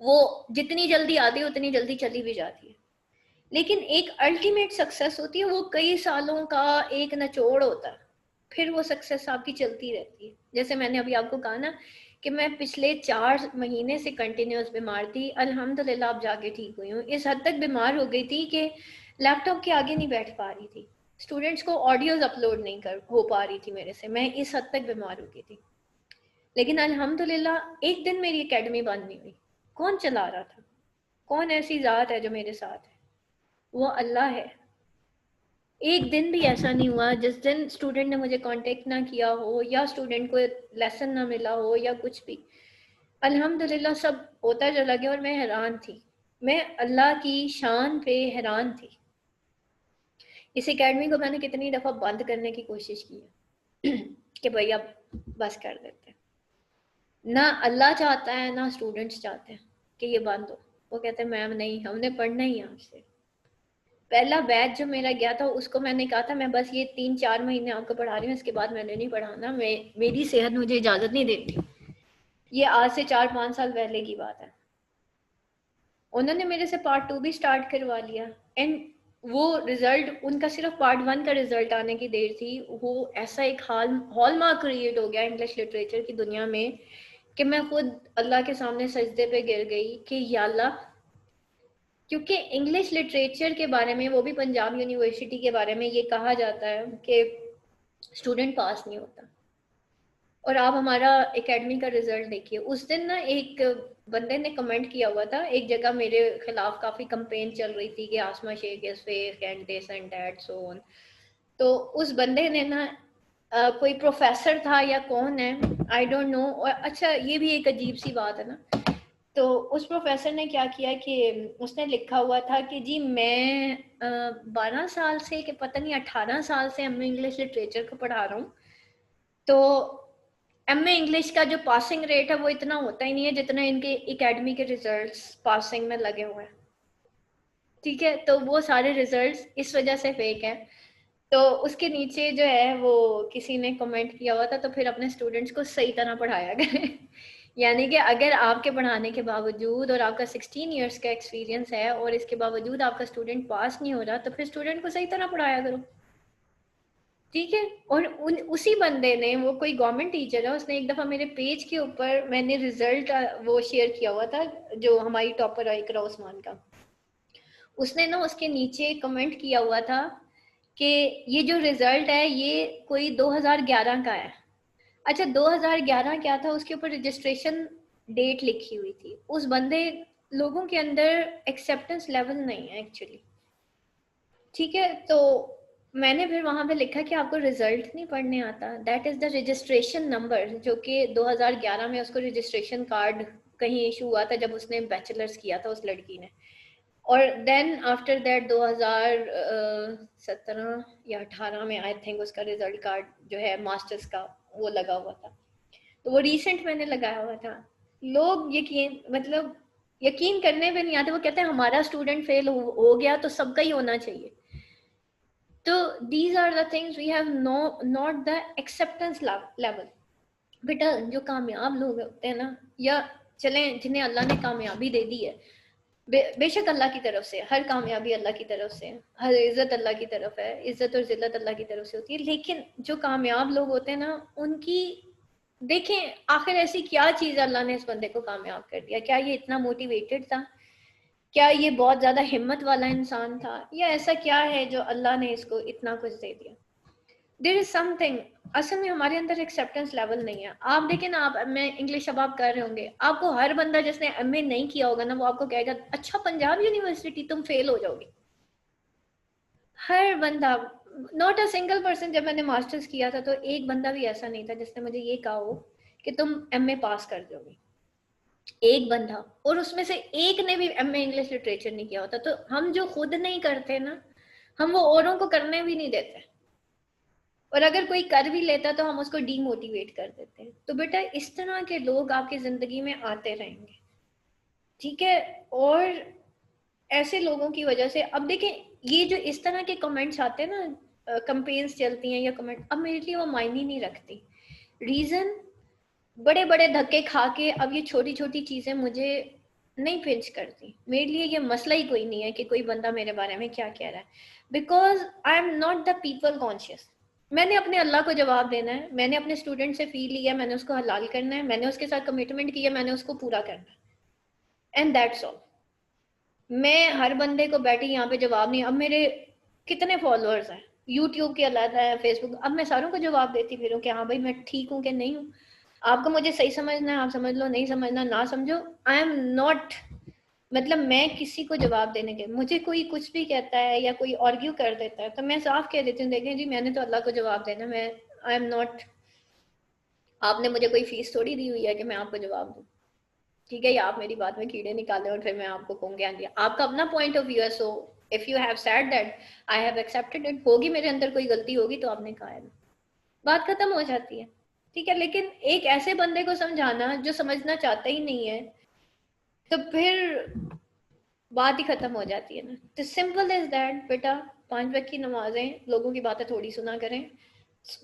वो जितनी जल्दी आती है उतनी जल्दी चली भी जाती है। लेकिन एक अल्टीमेट सक्सेस होती है, वो कई सालों का एक निचोड़ होता है, फिर वो सक्सेस आपकी चलती रहती है। जैसे मैंने अभी आपको कहा ना कि मैं पिछले 4 महीने से कंटिन्यूस बीमार थी, अल्हम्दुलिल्लाह अब जाके ठीक हुई हूँ। इस हद तक बीमार हो गई थी कि लैपटॉप के आगे नहीं बैठ पा रही थी, स्टूडेंट्स को ऑडियोज अपलोड नहीं कर हो पा रही थी मेरे से, मैं इस हद तक बीमार हो गई थी। लेकिन अल्हम्दुलिल्लाह एक दिन मेरी एकेडमी बंद नहीं हुई। कौन चला रहा था? कौन ऐसी ज़ात है जो मेरे साथ है? वो अल्लाह है। एक दिन भी ऐसा नहीं हुआ जिस दिन स्टूडेंट ने मुझे कांटेक्ट ना किया हो या स्टूडेंट को लेसन ना मिला हो या कुछ भी। अल्हम्दुलिल्लाह सब होता चला गया और मैं हैरान थी, मैं अल्लाह की शान पे हैरान थी। इस एकेडमी को मैंने कितनी दफ़ा बंद करने की कोशिश की है कि भाई अब बस कर देते हैं। ना अल्लाह चाहता है ना स्टूडेंट्स चाहते हैं कि ये बंद हो। वो कहते हैं मैम नहीं, हमने पढ़ना ही है आपसे। पहला बैच जो मेरा गया था उसको मैंने कहा था मैं बस ये 3-4 महीने आपको पढ़ा रही हूँ, इसके बाद मैंने नहीं पढ़ाना, मेरी सेहत मुझे इजाज़त नहीं देती। ये आज से 4-5 साल पहले की बात है। उन्होंने मेरे से पार्ट 2 भी स्टार्ट करवा लिया, एंड वो रिजल्ट उनका सिर्फ पार्ट 1 का रिजल्ट आने की देर थी। वो ऐसा एक हॉलमार्क क्रिएट हो गया इंग्लिश लिटरेचर की दुनिया में कि मैं खुद अल्लाह के सामने सजदे पे गिर गई कि या अल्लाह, क्योंकि इंग्लिश लिटरेचर के बारे में, वो भी पंजाब यूनिवर्सिटी के बारे में, ये कहा जाता है कि स्टूडेंट पास नहीं होता। और आप हमारा एकेडमी का रिजल्ट देखिए। उस दिन ना एक बंदे ने कमेंट किया हुआ था, एक जगह मेरे खिलाफ काफ़ी कंपेन चल रही थी कि Asma Shaikh is fake and this and that so on. तो उस बंदे ने ना कोई प्रोफेसर था या कौन है आई डोंट नो, और अच्छा ये भी एक अजीब सी बात है ना। तो उस प्रोफेसर ने क्या किया कि उसने लिखा हुआ था कि जी मैं 12 साल से कि पता नहीं 18 साल से एमए इंग्लिश लिटरेचर को पढ़ा रहा हूँ। तो एमए इंग्लिश का जो पासिंग रेट है वो इतना होता ही नहीं है जितना इनके एकेडमी के रिजल्ट्स पासिंग में लगे हुए हैं। ठीक है, तो वो सारे रिजल्ट्स इस वजह से फेक हैं। तो उसके नीचे जो है वो किसी ने कमेंट किया हुआ था, तो फिर अपने स्टूडेंट्स को सही तरह पढ़ाया करें यानी कि अगर आपके पढ़ाने के बावजूद और आपका 16 इयर्स का एक्सपीरियंस है और इसके बावजूद आपका स्टूडेंट पास नहीं हो रहा, तो फिर स्टूडेंट को सही तरह पढ़ाया करो। ठीक है, और उसी बंदे ने, वो कोई गवर्नमेंट टीचर है, उसने एक दफ़ा मेरे पेज के ऊपर, मैंने रिजल्ट वो शेयर किया हुआ था जो हमारी टॉपर है इकरा उस्मान का, उसने ना उसके नीचे कमेंट किया हुआ था कि ये जो रिजल्ट है ये कोई 2011 का है। अच्छा 2011 क्या था, उसके ऊपर रजिस्ट्रेशन डेट लिखी हुई थी। उस बंदे, लोगों के अंदर एक्सेप्टेंस लेवल नहीं है एक्चुअली। ठीक है, तो मैंने फिर वहां पे लिखा कि आपको रिजल्ट नहीं पढ़ने आता, that is the registration number, जो कि 2011 में उसको रजिस्ट्रेशन कार्ड कहीं इशू हुआ था जब उसने बैचलर्स किया था उस लड़की ने। और देन आफ्टर दैट 2017 या 18 में आई थिंक उसका रिजल्ट कार्ड जो है मास्टर्स का वो लगा हुआ था। तो वो रिसेंट मैंने लगाया हुआ था। लोग यकीन, मतलब यकीन करने पे नहीं आते, वो कहते हैं हमारा स्टूडेंट फेल हो गया तो सबका ही होना चाहिए। तो these are the things we have not the acceptance level. बेटा जो कामयाब लोग होते हैं ना, या चलें जिन्हें अल्लाह ने कामयाबी दे दी है, बेशक अल्लाह की तरफ से, हर कामयाबी अल्लाह की तरफ से, हर इज्जत अल्लाह की तरफ है, इज्जत और जिल्लत अल्लाह की तरफ से होती है। लेकिन जो कामयाब लोग होते हैं ना, उनकी देखें आखिर ऐसी क्या चीज़ अल्लाह ने इस बंदे को कामयाब कर दिया। क्या ये इतना मोटिवेटेड था? क्या ये बहुत ज़्यादा हिम्मत वाला इंसान था? या ऐसा क्या है जो अल्लाह ने इसको इतना कुछ दे दिया? There is something. असल में हमारे अंदर एक्सेप्टेंस लेवल नहीं है। आप देखें ना, आप मैं इंग्लिश अब आप कर रहे होंगे, आपको हर बंदा जिसने एमए नहीं किया होगा ना, वो आपको कहेगा अच्छा पंजाब यूनिवर्सिटी तुम फेल हो जाओगे। हर बंदा, नॉट अ सिंगल पर्सन। जब मैंने मास्टर्स किया था तो एक बंदा भी ऐसा नहीं था जिसने मुझे ये कहा हो कि तुम एमए पास कर दोगे, एक बंदा। और उसमें से एक ने भी एमए इंग्लिश लिटरेचर नहीं किया होता। तो हम जो खुद नहीं करते ना, हम वो औरों को करने भी नहीं देते, और अगर कोई कर भी लेता तो हम उसको डीमोटिवेट कर देते हैं। तो बेटा इस तरह के लोग आपकी जिंदगी में आते रहेंगे, ठीक है। और ऐसे लोगों की वजह से अब देखें, ये जो इस तरह के कमेंट्स आते हैं ना, कंपेन्स चलती हैं या कमेंट, अब मेरे लिए वो मायने नहीं रखती। रीजन, बड़े बड़े धक्के खा के अब ये छोटी छोटी चीजें मुझे नहीं पिंच करती। मेरे लिए ये मसला ही कोई नहीं है कि कोई बंदा मेरे बारे में क्या कह रहा है, because I am not the people conscious. मैंने अपने अल्लाह को जवाब देना है, मैंने अपने स्टूडेंट से फी लिया, मैंने उसको हलाल करना है, मैंने उसके साथ कमिटमेंट किया, मैंने उसको पूरा करना है, एंड दैट्स ऑल। मैं हर बंदे को बैठी यहाँ पे जवाब नहीं। अब मेरे कितने फॉलोअर्स हैं, यूट्यूब के अलग है, फेसबुक, अब मैं सारों को जवाब देती फिरूं कि हाँ भाई मैं ठीक हूँ कि नहीं हूँ। आपको मुझे सही समझना है आप समझ लो, नहीं समझना ना समझो। आई एम नॉट, मतलब मैं किसी को जवाब देने के, मुझे कोई कुछ भी कहता है या कोई आर्ग्यू कर देता है तो मैं साफ कह देती हूँ, देखें जी मैंने तो अल्लाह को जवाब देना, मैं आई एम नॉट, आपने मुझे कोई फीस थोड़ी दी हुई है कि मैं आपको जवाब दूँ, ठीक है। या आप मेरी बात में कीड़े निकालें और फिर मैं आपको कहूँगी हाँ जी आपका अपना पॉइंट ऑफ व्यू है, so if you have said that I have accepted it, होगी मेरे अंदर कोई गलती होगी तो आपने कहा है, बात खत्म हो जाती है, ठीक है। लेकिन एक ऐसे बंदे को समझाना जो समझना चाहता ही नहीं है, तो फिर बात ही खत्म हो जाती है ना। तो सिंपल इज दैट बेटा, 5 वक्त की नमाजें, लोगों की बातें थोड़ी सुना करें,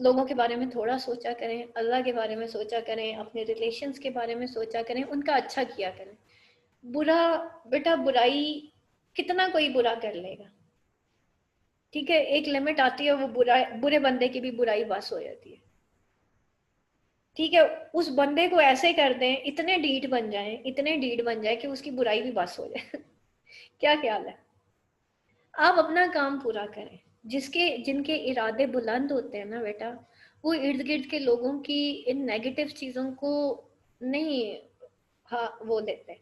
लोगों के बारे में थोड़ा सोचा करें, अल्लाह के बारे में सोचा करें, अपने रिलेशंस के बारे में सोचा करें, उनका अच्छा किया करें। बुरा, बेटा बुराई कितना कोई बुरा कर लेगा, ठीक है। एक लिमिट आती है, वो बुरा, बुरे बंदे की भी बुराई बस हो जाती है, ठीक है। उस बंदे को ऐसे कर दें, इतने डीठ बन जाए, इतने डीठ बन जाए कि उसकी बुराई भी बस हो जाए क्या ख्याल है? आप अपना काम पूरा करें। जिसके जिनके इरादे बुलंद होते हैं ना बेटा, वो इर्द गिर्द के लोगों की इन नेगेटिव चीजों को नहीं, हाँ वो देते,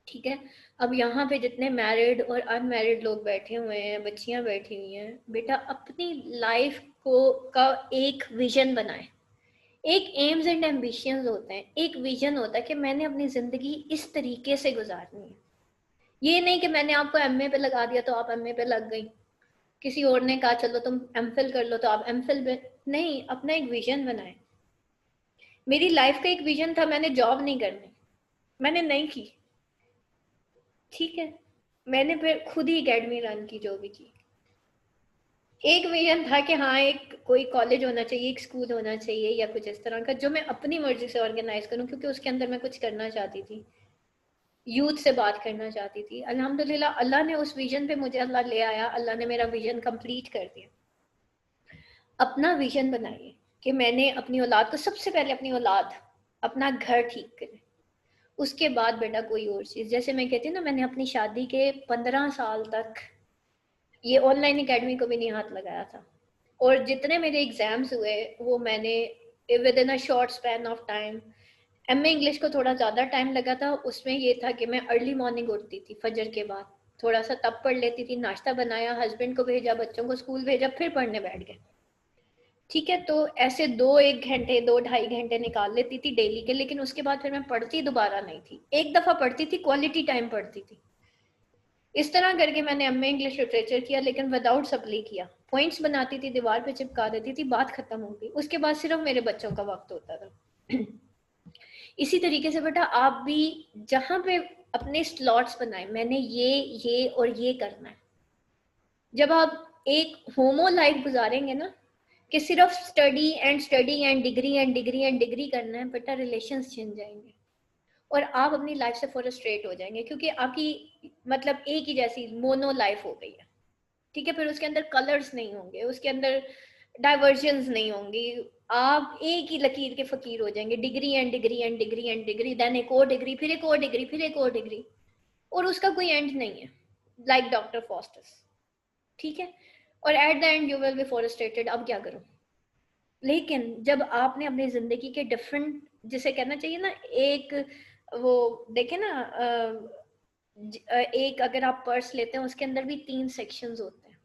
ठीक है। अब यहाँ पे जितने मैरिड और अनमैरिड लोग बैठे हुए हैं, बच्चियां बैठी हुई हैं, बेटा अपनी लाइफ को का एक विजन बनाए। एक एम्स एंड एम्बिशंस होते हैं, एक विजन होता है कि मैंने अपनी जिंदगी इस तरीके से गुजारनी है। ये नहीं कि मैंने आपको एमए पे लगा दिया तो आप एमए पे लग गई, किसी और ने कहा चलो तुम एमफिल कर लो तो आप एमफिल पे नहीं, अपना एक विजन बनाए। मेरी लाइफ का एक विजन था, मैंने जॉब नहीं करनी, मैंने नहीं की, ठीक है। मैंने फिर खुद ही एकेडमी रन की, जो भी की। एक विजन था कि हाँ एक कोई कॉलेज होना चाहिए, एक स्कूल होना चाहिए या कुछ इस तरह का, जो मैं अपनी मर्जी से ऑर्गेनाइज करूँ, क्योंकि उसके अंदर मैं कुछ करना चाहती थी, यूथ से बात करना चाहती थी। अल्हम्दुलिल्लाह अल्लाह ने उस विजन पे मुझे अल्लाह ले आया, अल्लाह ने मेरा विजन कंप्लीट कर दिया। अपना विजन बनाइए कि मैंने अपनी औलाद को, सबसे पहले अपनी औलाद, अपना घर ठीक करें, उसके बाद बेटा कोई और चीज़। जैसे मैं कहती हूँ ना, मैंने अपनी शादी के 15 साल तक ये ऑनलाइन एकेडमी को भी नहीं हाथ लगाया था, और जितने मेरे एग्जाम्स हुए वो मैंने with in a short span of time. MA English को थोड़ा ज़्यादा टाइम लगा था, उसमें ये था कि मैं अर्ली मॉर्निंग उठती थी, फजर के बाद थोड़ा सा तब पढ़ लेती थी, नाश्ता बनाया, हस्बैंड को भेजा, बच्चों को स्कूल भेजा, फिर पढ़ने बैठ गए, ठीक है। तो ऐसे 2 1 घंटे 2 ढाई घंटे निकाल लेती थी डेली के, लेकिन उसके बाद फिर मैं पढ़ती दोबारा नहीं थी, एक दफा पढ़ती थी, क्वालिटी टाइम पढ़ती थी। इस तरह करके मैंने एमए इंग्लिश लिटरेचर किया, लेकिन विदाउट सप्ली किया। पॉइंट्स बनाती थी, दीवार पे चिपका देती थी, बात खत्म हो गई। उसके बाद सिर्फ मेरे बच्चों का वक्त होता था इसी तरीके से बेटा आप भी जहां पे अपने स्लॉट्स बनाए, मैंने ये और ये करना है। जब आप एक होमो लाइफ गुजारेंगे ना, कि सिर्फ study and study and degree and degree and degree करना है, बेटा रिलेशंस छिन जाएंगे और आप अपनी लाइफ से फ्रस्ट्रेट हो जाएंगे, क्योंकि आपकी मतलब एक ही जैसी मोनो लाइफ हो गई है, ठीक है। फिर उसके अंदर कलर्स नहीं होंगे, उसके अंदर डाइवर्जन्स नहीं होंगी, आप एक ही लकीर के फकीर हो जाएंगे, degree and degree and degree and degree, then एक और डिग्री, फिर एक और डिग्री, फिर एक और डिग्री, और उसका कोई एंड नहीं है, लाइक डॉक्टर फॉस्टस, ठीक है। और at the end you will be frustrated. अब क्या करूं? लेकिन जब आपने अपनी जिंदगी के डिफरेंट, जिसे कहना चाहिए ना, एक वो देखे ना, एक अगर आप पर्स लेते हैं उसके अंदर भी 3 सेक्शंस होते हैं।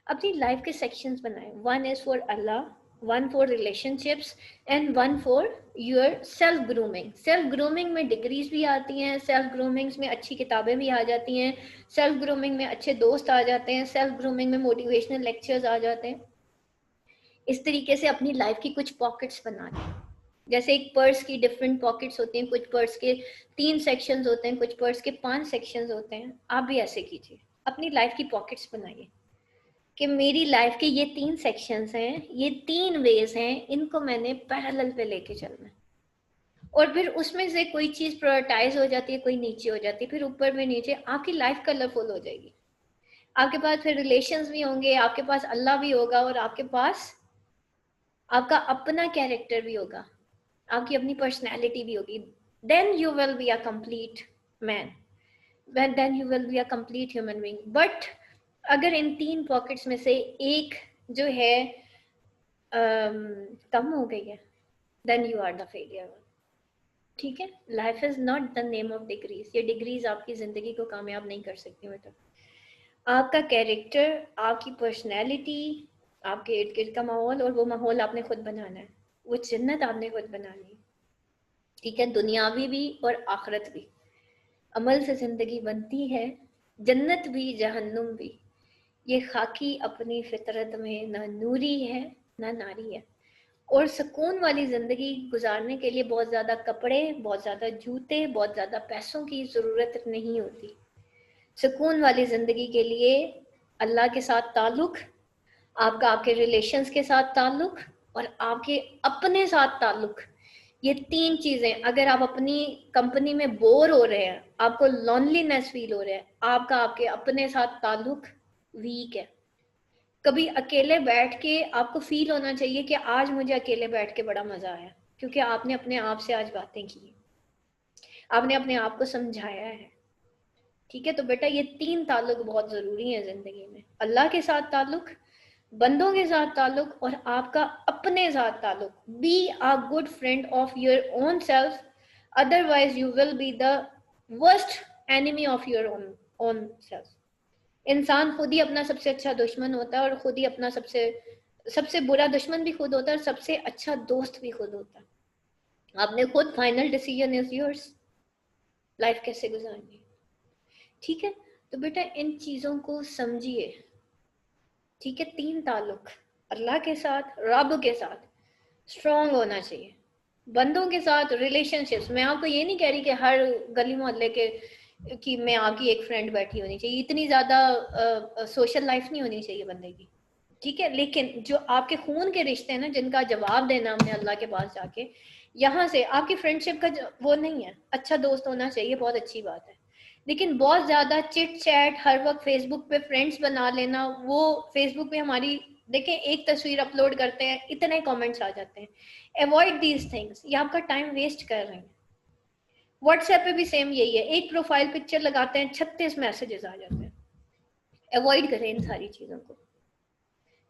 अपनी लाइफ के सेक्शंस बनाएं, 1 is for Allah, 1 for relationships and 1 for your self grooming. Self grooming में डिग्रीज भी आती हैं, सेल्फ ग्रूमिंग में अच्छी किताबें भी आ जाती हैं, सेल्फ ग्रूमिंग में अच्छे दोस्त आ जाते हैं, सेल्फ ग्रूमिंग में मोटिवेशनल लेक्चर्स आ जाते हैं। इस तरीके से अपनी लाइफ की कुछ पॉकेट्स बना लें। जैसे एक पर्स की डिफरेंट पॉकेट्स होती हैं, कुछ पर्स के 3 सेक्शंस होते हैं, कुछ पर्स के 5 सेक्शंस होते हैं। आप भी ऐसे कीजिए, अपनी लाइफ की पॉकेट्स बनाइए कि मेरी लाइफ के ये 3 सेक्शंस हैं, ये 3 वेज हैं, इनको मैंने पैरेलल पे लेके चलना है। और फिर उसमें से कोई चीज प्रायोरिटाइज हो जाती है, कोई नीचे हो जाती है, फिर ऊपर में नीचे, आपकी लाइफ कलरफुल हो जाएगी। आपके पास फिर रिलेशंस भी होंगे, आपके पास अल्लाह भी होगा, और आपके पास आपका अपना कैरेक्टर भी होगा, आपकी अपनी पर्सनैलिटी भी होगी। Then you will be a complete man, then you will be a complete human being. But अगर इन 3 पॉकेट्स में से एक जो है कम हो गई है, then you are the failure. ठीक है, life is not the name of degrees. ये डिग्रीज आपकी जिंदगी को कामयाब नहीं कर सकती। मतलब आपका कैरेक्टर, आपकी पर्सनैलिटी, आपके इर्द गिर्द का माहौल, और वो माहौल आपने खुद बनाना है, वो जन्नत आपने खुद बनानी है। ठीक है, दुनियावी भी और आखिरत भी। अमल से जिंदगी बनती है, जन्नत भी जहन्नुम भी। ये खाकी अपनी फितरत में ना नूरी है ना नारी है। और सुकून वाली जिंदगी गुजारने के लिए बहुत ज्यादा कपड़े, बहुत ज्यादा जूते, बहुत ज्यादा पैसों की जरूरत नहीं होती। सुकून वाली जिंदगी के लिए अल्लाह के साथ ताल्लुक, आपका आपके रिलेशंस के साथ ताल्लुक, और आपके अपने साथ ताल्लुक, ये 3 चीजें। अगर आप अपनी कंपनी में बोर हो रहे हैं, आपको लॉनलीनेस फील हो रहा है, आपका आपके अपने साथ ताल्लुक वीक है। कभी अकेले बैठ के आपको फील होना चाहिए कि आज मुझे अकेले बैठ के बड़ा मजा आया, क्योंकि आपने अपने आप से आज बातें की, आपने अपने आप को समझाया है। ठीक है, तो बेटा ये 3 ताल्लुक बहुत जरूरी है जिंदगी में। अल्लाह के साथ ताल्लुक, बंदों के साथ ताल्लुक, और आपका अपने साथ ताल्लुक। Be a good friend of your own self, otherwise you will be the worst enemy of your own self. इंसान खुद ही अपना सबसे अच्छा दुश्मन होता है, और खुद ही अपना सबसे सबसे बुरा दुश्मन भी खुद होता है, और सबसे अच्छा दोस्त भी खुद होता है। आपने खुद, final decision is yours, life कैसे गुजारनी। ठीक है, तो बेटा इन चीजों को समझिए। ठीक है, 3 ताल्लुक, अल्लाह के साथ, रब के साथ स्ट्रॉन्ग होना चाहिए। बंदों के साथ रिलेशनशिप्स, मैं आपको ये नहीं कह रही कि हर गली मोहल्ले के कि मैं आपकी एक फ्रेंड बैठी होनी चाहिए, इतनी ज्यादा सोशल लाइफ नहीं होनी चाहिए बंदे की। ठीक है, लेकिन जो आपके खून के रिश्ते हैं ना, जिनका जवाब देना हमने अल्लाह के पास जाके, यहाँ से आपकी फ्रेंडशिप का वो नहीं है। अच्छा दोस्त होना चाहिए, बहुत अच्छी बात है, लेकिन बहुत ज्यादा चिट चैट हर वक्त फेसबुक पे फ्रेंड्स बना लेना, वो फेसबुक पे हमारी देखें एक तस्वीर अपलोड करते हैं, इतने कमेंट्स आ जाते हैं। अवॉइड दीज थिंग्स, ये आपका टाइम वेस्ट कर रहे हैं। व्हाट्सएप पे भी सेम यही है, एक प्रोफाइल पिक्चर लगाते हैं, 36 मैसेजेस आ जाते हैं। अवॉइड करें इन सारी चीजों को।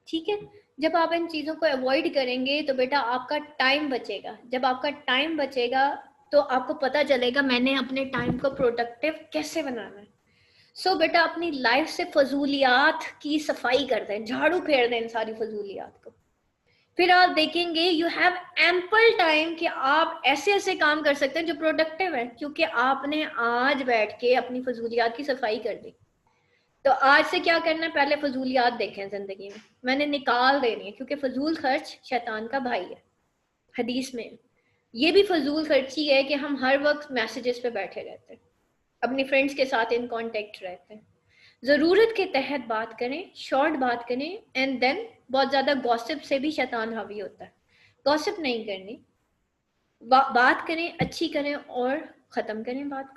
ठीक है, जब आप इन चीजों को अवॉइड करेंगे तो बेटा आपका टाइम बचेगा। जब आपका टाइम बचेगा तो आपको पता चलेगा मैंने अपने टाइम को प्रोडक्टिव कैसे बनाना है। सो बेटा अपनी लाइफ से फजूलियात की सफाई कर दें, झाड़ू फेर दें इन सारी फजूलियात को। फिर आप देखेंगे यू हैव एम्पल टाइम कि आप ऐसे ऐसे काम कर सकते हैं जो प्रोडक्टिव है, क्योंकि आपने आज बैठ के अपनी फजूलियात की सफाई कर दी। तो आज से क्या करना है, पहले फजूलियात देखें जिंदगी में, मैंने निकाल देनी है, क्योंकि फजूल खर्च शैतान का भाई है, हदीस में। ये भी फजूल खर्ची है कि हम हर वक्त मैसेजेस पे बैठे रहते हैं, अपनी फ्रेंड्स के साथ इन कांटेक्ट रहते हैं। जरूरत के तहत बात करें, शॉर्ट बात करें, एंड देन बहुत ज्यादा गॉसिप से भी शैतान हावी होता है। गॉसिप नहीं करनी, बात करें, अच्छी करें और खत्म करें बात।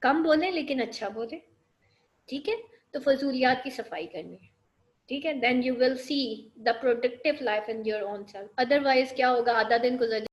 कम बोलें लेकिन अच्छा बोलें। ठीक है, तो फजूलियात की सफाई करनी है। ठीक है, then you will see the productive life in your own self. Otherwise क्या होगा, आधा दिन गुजर